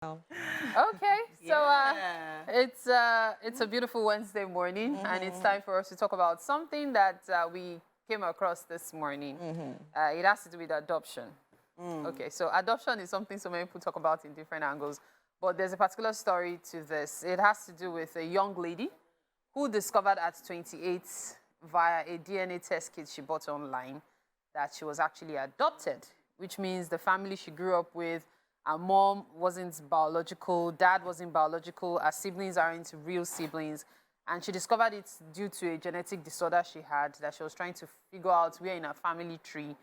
Okay, so it's a beautiful Wednesday morning, and it's time for us to talk about something that we came across this morning. It has to do with adoption. Okay, so adoption is something so many people talk about in different angles, but there's a particular story to this. It has to do with a young lady who discovered at 28 via a DNA test kit she bought online that she was actually adopted, which means the family she grew up with, her mom wasn't biological, dad wasn't biological, her siblings aren't real siblings. And she discovered it due to a genetic disorder she had that she was trying to figure out where in her family tree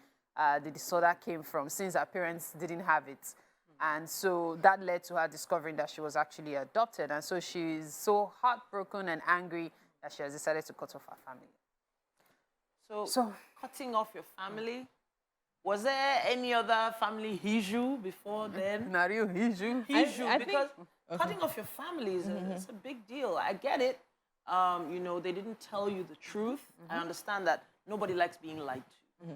the disorder came from, since her parents didn't have it. And so that led to her discovering that she was actually adopted. And so she's so heartbroken and angry that she has decided to cut off her family. So cutting off your family, was there any other family issue before then? Not real issue. Because cutting off your family is a big deal. I get it. You know, they didn't tell you the truth. I understand that nobody likes being lied to.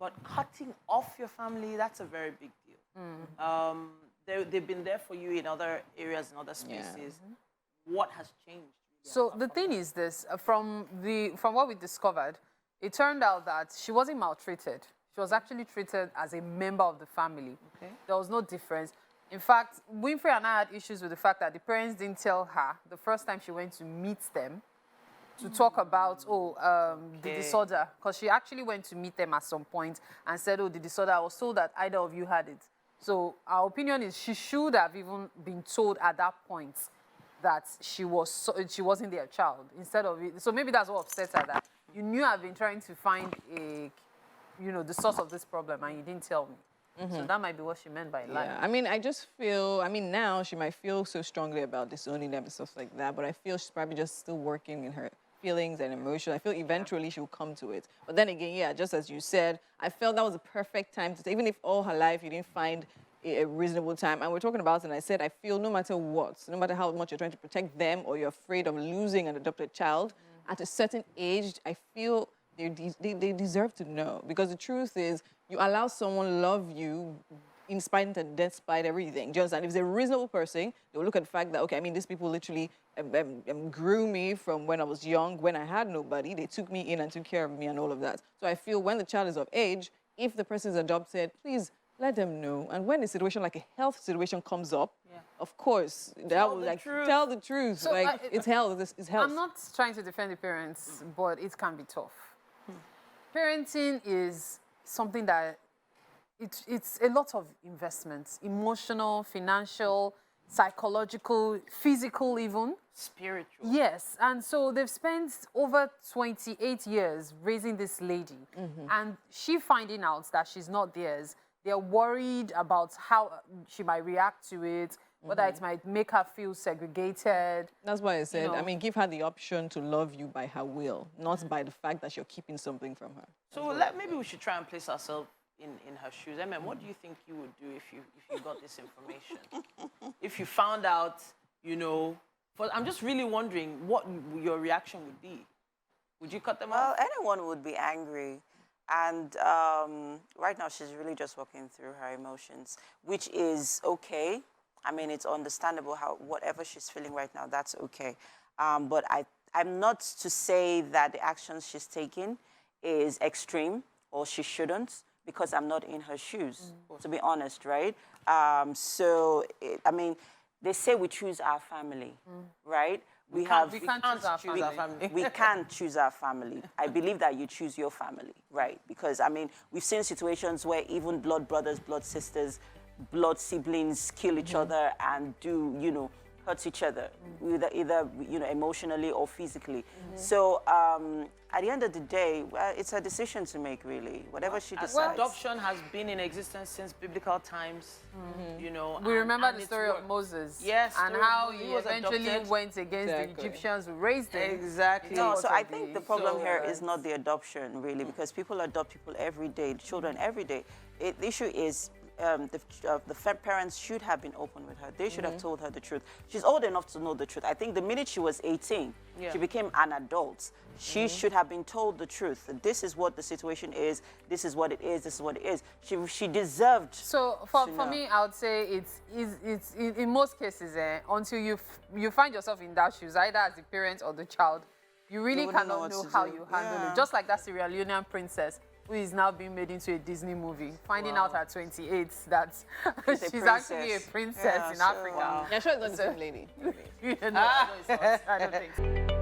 But cutting off your family, that's a very big deal. They've been there for you in other areas, in other spaces. What has changed? So the thing is this, from what we discovered, it turned out that she wasn't maltreated. She was actually treated as a member of the family. Okay. There was no difference. In fact, Winfrey and I had issues with the fact that the parents didn't tell her the first time she went to meet them to talk about, the disorder. Because she actually went to meet them at some point and said, the disorder, I was told that either of you had it. So our opinion is she should have even been told at that point that she wasn't their child instead of it. So maybe that's what upset her, that you knew I've been trying to find the source of this problem and you didn't tell me. So that might be what she meant by lying. Yeah, I mean, I just feel, now she might feel so strongly about disowning them and stuff like that, but I feel she's probably just still working in her feelings and emotions. I feel eventually she'll come to it. But then again, just as you said, I felt that was a perfect time to, even if all her life you didn't find a reasonable time, and we're talking about it, and I said, I feel no matter what, no matter how much you're trying to protect them or you're afraid of losing an adopted child, at a certain age, I feel they deserve to know. Because the truth is, you allow someone love you in spite and despite everything. Do you understand? If it's a reasonable person, they'll look at the fact that, okay, I mean, these people literally grew me from when I was young, when I had nobody. They took me in and took care of me and all of that. So I feel when the child is of age, if the person is adopted, please let them know. And when a situation like a health situation comes up, of course, that will tell the truth. So it's health. It's health. I'm not trying to defend the parents, but it can be tough. Parenting is something that it's a lot of investments, emotional, financial, psychological, physical even. Spiritual. Yes, and so they've spent over 28 years raising this lady, and she finding out that she's not theirs. They're worried about how she might react to it, whether it might make her feel segregated. That's why I said, I mean, give her the option to love you by her will, not by the fact that you're keeping something from her. So maybe we should try and place ourselves in her shoes. What do you think you would do if you got this information? If you found out, I'm just really wondering what your reaction would be. Would you cut them off? Well, anyone would be angry. And right now, she's really just working through her emotions, which is okay. I mean, it's understandable whatever she's feeling right now, that's okay. But I'm not to say that the actions she's taking is extreme or she shouldn't, because I'm not in her shoes, to be honest, right? I mean, they say we choose our family, right? We can't choose our family. We can't choose our family. I believe that you choose your family, right? Because, I mean, we've seen situations where even blood brothers, blood sisters, blood siblings kill each other and do, hurt each other, either emotionally or physically. So at the end of the day, it's a decision to make, really. Whatever she decides. Well, adoption has been in existence since biblical times. We remember the story of Moses. Yes, and how he eventually went against the Egyptians who raised him. Exactly. No, so I think the problem here is not the adoption, really, because people adopt people every day, children every day. The issue is, parents should have been open with her. They should have told her the truth. She's old enough to know the truth. I think the minute she was 18, she became an adult. She should have been told the truth. This is what the situation is. This is what it is. This is what it is. She deserved. So for me, I would say it's in most cases, until you find yourself in that shoes, either as the parent or the child, you really cannot know how you handle it. Just like that Sierra Leonean princess who is now being made into a Disney movie, finding out at 28 that she's actually a princess in Africa. Yeah, sure it's not the same lady. No, it's not. I don't think so.